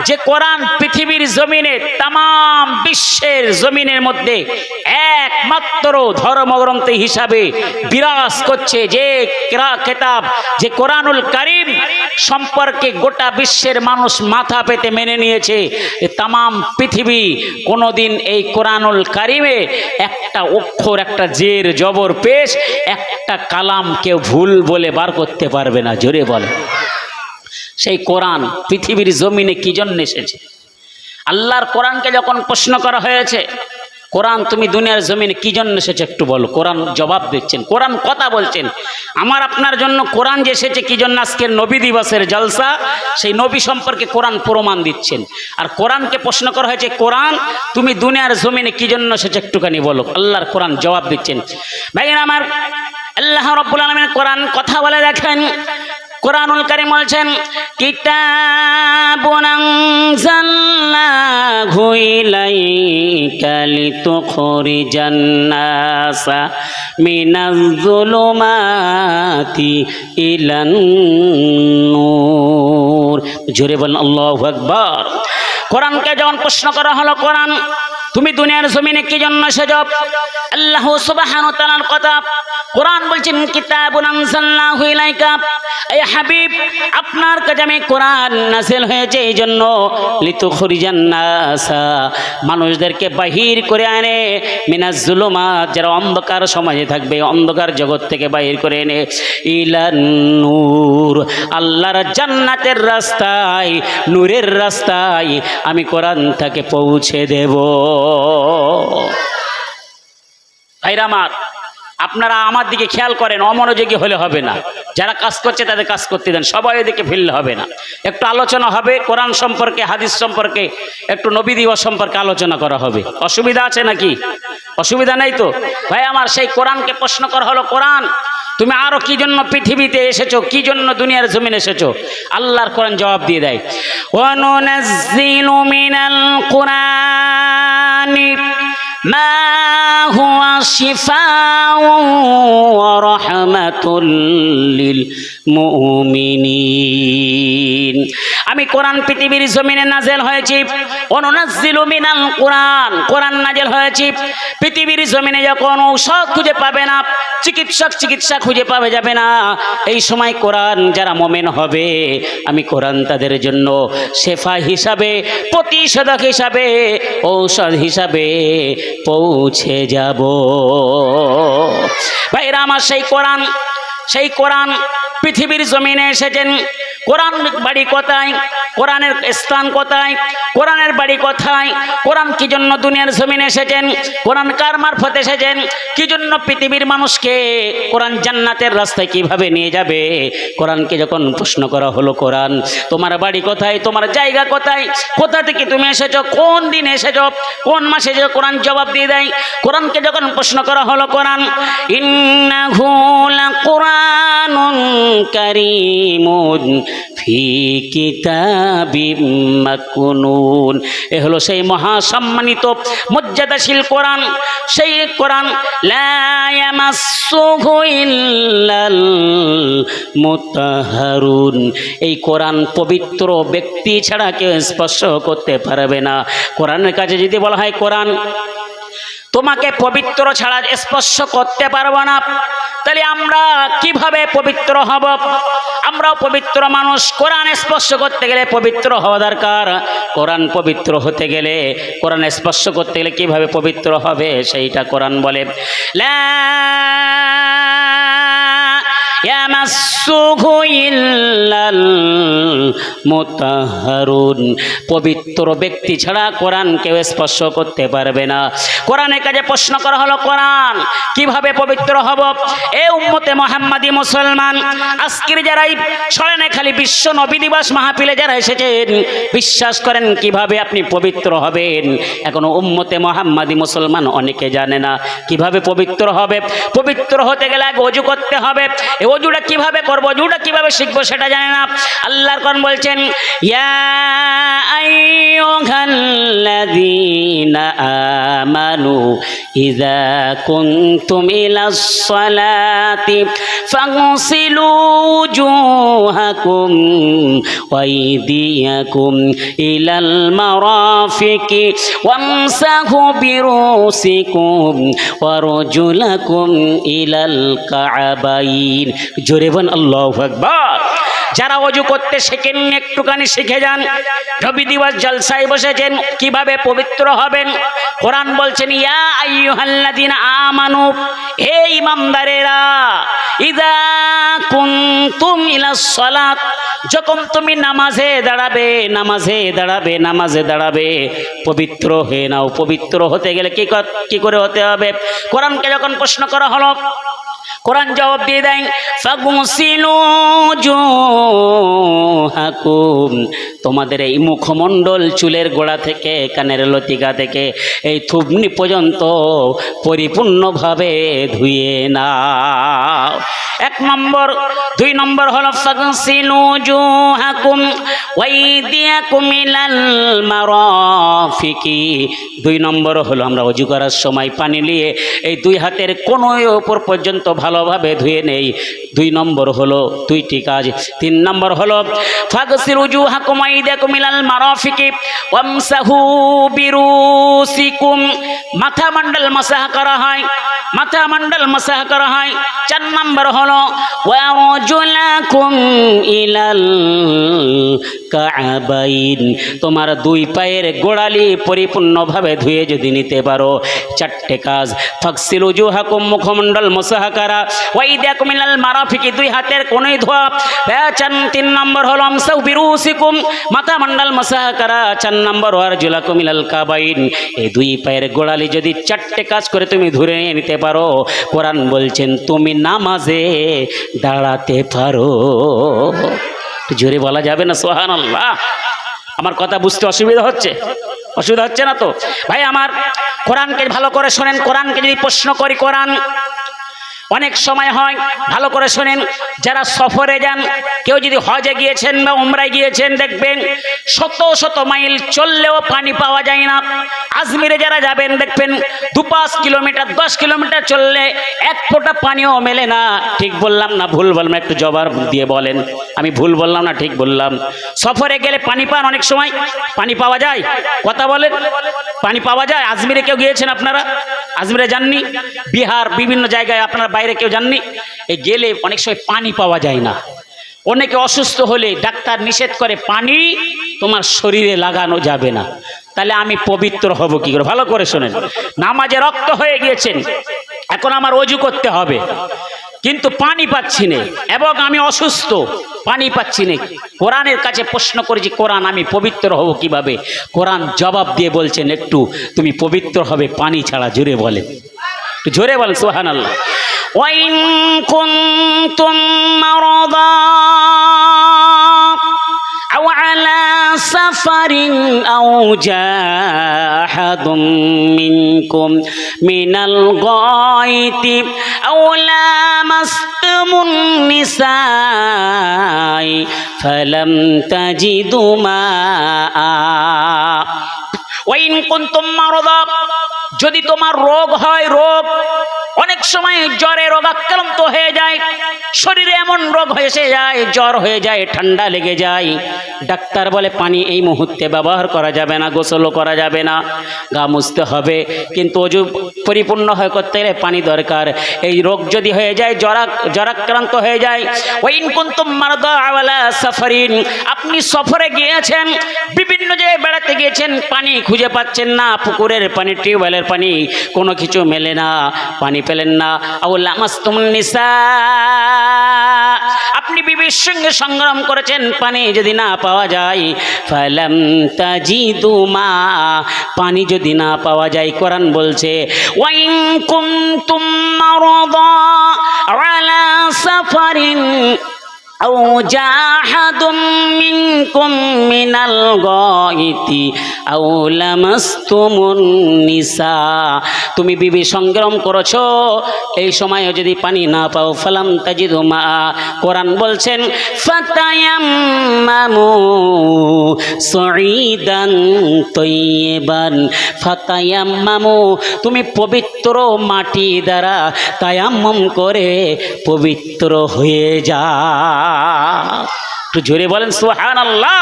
যে কোরআন পৃথিবীর জমিনে তাম বিশ্বের জমিনের মধ্যে একমাত্র ধর্মগ্রন্থ হিসাবে বিরাজ করছে, যে কিতাব, যে কোরআনুল কারীম সম্পর্কে গোটা বিশ্বের মানুষ মাথা পেতে মেনে নিয়েছে। তাম পৃথিবী কোনোদিন এই কোরআনুল কারীমে একটা অক্ষর, একটা জের জবর পেশ, একটা কালাম কেউ ভুল বলে বার করতে পারবে না। জোরে বলে। সেই কোরআন পৃথিবীর জমিনে কি জন্য এসেছে? আল্লাহর কোরআনকে যখন প্রশ্ন করা হয়েছে, কোরআন তুমি দুনিয়ার জমিনে কি জন্য এসেছে একটু বলো, কোরআন জবাব দিচ্ছেন, কোরআন কথা বলছেন। আমার আপনার জন্য কোরআন যে এসেছে কি জন্য, আজকের নবী দিবসের জলসা, সেই নবী সম্পর্কে কোরআন প্রমাণ দিচ্ছেন। আর কোরআনকে প্রশ্ন করা হয়েছে, কোরআন তুমি দুনিয়ার জমিনে কি জন্য এসেছে একটুখানি বলো। আল্লাহর কোরআন জবাব দিচ্ছেন। ভাইয়েরা আমার, আল্লাহ রাব্বুল আলামিন কোরআন কথা বলে দেখেন। কোরআনুল কারীম বলছেন, কিতাবুন আনজালনাহু ইলাইকা লিতুখরিজান নাসা মিনাজ যুলুমাতি ইলান নূর। জোরে বলেন আল্লাহু আকবার। কোরআনকে যখন প্রশ্ন করা হলো, কোরআন তুমি দুনিয়ার জমিনে কি জন্য এসেছো, আল্লাহ সুবহানাহু ওয়া তাআলার কথা। কোরআন বলছেন, কিতাবুন আনজালনাহু ইলাইকা, এই হাবিব আপনার কাছে আমি কোরআন নাযিল হয়েছে এই জন্য, লিতুখরিজান নাসা, মানুষদেরকে বাহির করে আনে, মিনাজ যুলুমাত, যারা অন্ধকার সমাজে থাকবে অন্ধকার জগৎ থেকে বাহির করে এনে, ইলান নূর, আল্লাহর জান্নাতের রাস্তায়, নূরের রাস্তায় আমি কোরআন তাকে পৌঁছে দেব। ভাইরা আমার, আপনারা আমার দিকে খেয়াল করেন, অমনোযোগী হলে হবে না। যারা কাজ করছে তাদের কাজ করতে দেন, সবাই এদিকে ফিরলে হবে না। একটু আলোচনা হবে কোরআন সম্পর্কে, হাদিস সম্পর্কে, একটু নবী দিবস সম্পর্কে আলোচনা করা হবে। অসুবিধা আছে নাকি? অসুবিধা নেই তো? ভাই আমার, সেই কোরআনকে প্রশ্ন করা হলো, কোরআন তুমি আরো কি জন্য পৃথিবীতে এসেছো, কি জন্য দুনিয়ার জমিনে এসেছো? আল্লাহর কোরআন জবাব দিয়ে দেয়, ওয়ানুনাজ্জিলু মিনাল কুরআনি মা হুয়া শিফাউন ওয়া রাহমাতুল লিল মুমিনিন। আমি কোরআন পৃথিবীর জমিনে নাযিল হয়েছি, অনুনাজ্জিলু মিনাল কুরআন, কোরআন নাযিল হয়েছে পৃথিবীর জমিনে যখন ঔষধ খুঁজে পাবে না, চিকিৎসা খুঁজে পাবে যাবে না, এই সময় কোরআন যারা মুমিন হবে, আমি কোরআন তাদের জন্য শেফা হিসাবে, প্রতিষেধক হিসাবে, ঔষধ হিসাবে পৌঁছে যাব। ভাইরা আমার, সেই কোরআন পৃথিবীর জমিনে এসেছেন। কোরআন বাড়ি কোথায়, কোরআনের স্থান কোথায়, কোরআনের বাড়ি কোথায়, কোরআন কি জন্য দুনিয়ার জমিনে এসেছেন, কোরআন কার মারফত এসেছেন, কি জন্য পৃথিবীর মানুষকে কোরআন জান্নাতের রাস্তায় কিভাবে নিয়ে যাবে। কোরআনকে যখন প্রশ্ন করা হলো, কোরআন তোমার বাড়ি কোথায়, তোমার জায়গা কোথায়, কোথা থেকে তুমি এসেছো, কোন দিন এসেছো, কোন মাসে এসেছো, কোরআন জবাব দিয়ে দেয়। কোরআনকে যখন প্রশ্ন করা হলো, কোরআন ইন্নাহু লাকুরআনুন কারীমুন ফি কিতাবিম মাকনুন, এ হলো সেই মহাসম্মানিত মর্যাদাশীল কোরআন। সেই কোরআন লা ইয়ামাসসুহু ইল্লাল মুতাহহারুন, এই কোরআন পবিত্র ব্যক্তি ছাড়া কেউ স্পর্শ করতে পারবে না। কোরআনের কাছে যদি বলা হয়, কোরআন তোমাকে পবিত্র ছাড়া স্পর্শ করতে পারবো না, তাহলে আমরা কিভাবে পবিত্র হব? আমরাও পবিত্র মানুষ, কোরআন স্পর্শ করতে গেলে পবিত্র হওয়া দরকার। কোরআন পবিত্র হতে গেলে, কোরআন স্পর্শ করতে গেলে কিভাবে পবিত্র হবে সেইটা কোরআন বলে, লা ইয়ামাসসুহু ইল্লাল মুতাহহারুন, পবিত্র ব্যক্তি ছাড়া কোরআন কেউ স্পর্শ করতে পারবে না। কোরআনের কাছে প্রশ্ন করা হলো, কোরআন কিভাবে পবিত্র হব? এ উম্মতে মুহাম্মাদি মুসলমান, আজকের যারাই শরণে খালি বিশ্ব নবী দিবস মাহফিলে যারা এসেছেন, বিশ্বাস করেন কিভাবে আপনি পবিত্র হবেন। এখনো উম্মতে মুহাম্মাদি মুসলমান অনেকে জানে না কিভাবে পবিত্র হবে। পবিত্র হতে গেলে আগে ওযু করতে হবে, এই ওযুটা কিভাবে করব, ওযুটা কিভাবে শিখবো সেটা জানে না। আল্লাহর কোরআন বলছেন, ইয়া আইয়ুহাল্লাযীনা আমানু ইযা কুনতুম ইলাস সালাতি ফাগসিলু উজুহাকুম ওয়া আইদিয়াকুম ইলাল মারাফিকি ওয়ামসাহু বিরুসিকুম ওয়া রজুলাকুম ইলাল কা'বাইন। জোরে বল আল্লাহু আকবার। যারা ওযু করতে শেখেন একটুখানি শিখে যান। রবি দিবস জলসায় বসেছেন, কিভাবে পবিত্র হবেন? কোরআন বলছেন ইয়া আইয়ুহাল্লাযীনা আমানু, হে ঈমানদারেরা, ইযা কুনতুম ইলাস সালাত, যখন তুমি নামাজে দাঁড়াবে পবিত্র হয়ে নাও। পবিত্র হতে গেলে কি করে হতে হবে? কোরআনকে যখন প্রশ্ন করা হলো, কোরআন জবাব দিয়ে দেয় ফাগসিলু উজুহাকুম, তোমাদের এই মুখমণ্ডল, চুলের গোড়া থেকে কানের লতিকা থেকে এই থুবনি পর্যন্ত পরিপূর্ণভাবে ধুয়ে নাও। এক নম্বর। দুই নম্বর হলো ফাগসিলু উজুহাকুম ওয়া আইদিয়াকুম ইলাল মারাফিকি। দুই নম্বর হলো আমরা ওযু করার সময় পানি নিয়ে এই দুই হাতের কোনোই ওপর পর্যন্ত ভালোভাবে ধুয়ে নেই। দুই নম্বর হলো দুইটি কাজ। তিন নম্বর হলো ফাগসিলু উজুহাকুম ওয়া আইদিয়াকুম ইলাল মারাফিকি ওয়ামসাহু বিরুসিকুম, মাথা মণ্ডল মাসাহ করা হয়, মাথা মণ্ডল মাসাহ করা হয়। চার নম্বর হলো ওয়া রাজুলাকুম ইলাল কা'বাইন, তোমার দুই পায়ের গোড়ালি পরিপূর্ণভাবে ধুয়ে যদি নিতে পারো। চারটে কাজ। ফাগসিলু উজুহাকুম, মুখমণ্ডল মাসাহ করা, ওয়া আইদিয়াকুম ইলাল মারাফিকি, দুই হাতের কোণে ধোয়া। তিন নম্বর হলো আমসাহু বিরুসিকুম, মাথা মণ্ডল মাসাহ করা। চার নম্বর ওয়া রাজুলাকুম ইলাল কা'বাইন, এই দুই পায়ের গোড়ালি যদি চারটে কাজ করে তুমি ধরে নিতে পারো, কোরআন বলছেন তুমি নামাজে দাঁড়াতে পারো। জোরে বলা যাবে না সুবহানাল্লাহ? আমার কথা বুঝতে অসুবিধা হচ্ছে না তো ভাই আমার? কোরআনকে ভালো করে শোনেন। কোরআনকে যদি প্রশ্ন করি, কোরআন অনেক সময় হয়, ভালো করে শোনেন। যারা সফরে যান, কেউ যদি হজে গিয়েছেন বা উমরায় গিয়েছেন, দেখবেন শত শত মাইল চললেও পানি পাওয়া যায় না। আজমিরে যারা যাবেন দেখবেন 2-5 কিলোমিটার 10 কিলোমিটার চললে এক ফোঁটা পানিও মেলে না। ঠিক বললাম না ভুল বললাম? একটু জবাব দিয়ে বলেন আমি ভুল বললাম না ঠিক বললাম? সফরে গেলে পানি পান, অনেক সময় পানি পাওয়া যায়। কথা বলেন, পানি পাওয়া যায়? আজমিরে কেউ গিয়েছেন আপনারা? আজমিরে যাননি? বিহার বিভিন্ন জায়গায় আপনারা বাইরে কেউ যাননি? এই গেলে অনেক সময় পানি পাওয়া যায় না। অনেকে অসুস্থ হলে ডাক্তার নিষেধ করে পানি তোমার শরীরে লাগানো যাবে না। তাহলে আমি পবিত্র হব কি করে? ভালো করে শোনেন। নামাজে রক্ত হয়ে গিয়েছেন, এখন আমার ওযু করতে হবে, কিন্তু পানি পাচ্ছি না এবং আমি অসুস্থ, পানি পাচ্ছি না। কোরআনের কাছে প্রশ্ন করেছি, কোরআন আমি পবিত্র হব কিভাবে? কোরআন জবাব দিয়ে বলছেন একটু তুমি পবিত্র হবে পানি ছাড়া। জোরে বলেন, একটু জোরে বলেন সুবহানাল্লাহ। ওয়াইন কুনতুম মারদা আও আলা সাফারিন আও জাহাদুম মিনকুম মিনাল গায়তি আও লামাসতুমুন নিসাই ফালাম তাজিদু মাআ। ওয়াইন কুনতুম মারদা, যদি তোমার রোগ হয়, রোগ অনেক সময় জ্বরে রোগাক্রান্ত হয়ে যায়, শরীরে এমন রোগ হয়ে যায়, জ্বর হয়ে যায়, ঠান্ডা লেগে যায়, ডাক্তার বলে পানি এই মুহূর্তে ব্যবহার করা যাবে না, গোসলও করা যাবে না, গা মুছতে হবে, কিন্তু ওযু পরিপূর্ণ হয়ে করতে গেলে পানি দরকার। এই রোগ যদি হয়ে যায়, জ্বরাক্রান্ত হয়ে যায়, ওয়াইন কুনতুম মারদা আলা সাফারিন, আপনি সফরে গিয়েছেন, বিভিন্ন জায়গায় বেড়াতে গিয়েছেন, পানি খুঁজে পাচ্ছেন না, পুকুরের পানি, টিউবওয়েলের পানি, কোনো কিছু মেলে না, পানি পেলেন না। আও লামাসতুমুন নিসা, আপনি বিবির সঙ্গে সংগ্রাম করেছেন, পানি যদি না পাওয়া যায়, ফালাম তাজিদু মা, পানি যদি না পাওয়া যায়, কোরআন বলছে ওয়াইন কুনতুম মারদা আলা সাফারিন আও জাহাদুম মিনকুম মিনাল গায়তি আও লামাসতুমুন নিসা, তুমি বিবি সংগ্রাম করেছো, এই সময়ে যদি পানি না পাও, ফালাম তাজিদু মা, কোরআন বলছেন ফাতায়াম্মামু সাঈদান তাইয়িবান ফাতায়াম্মামু, তুমি পবিত্র মাটি দ্বারা তায়াম্মুম করে পবিত্র হয়ে যাও। একটু জোরে বলেন সুবহানাল্লাহ।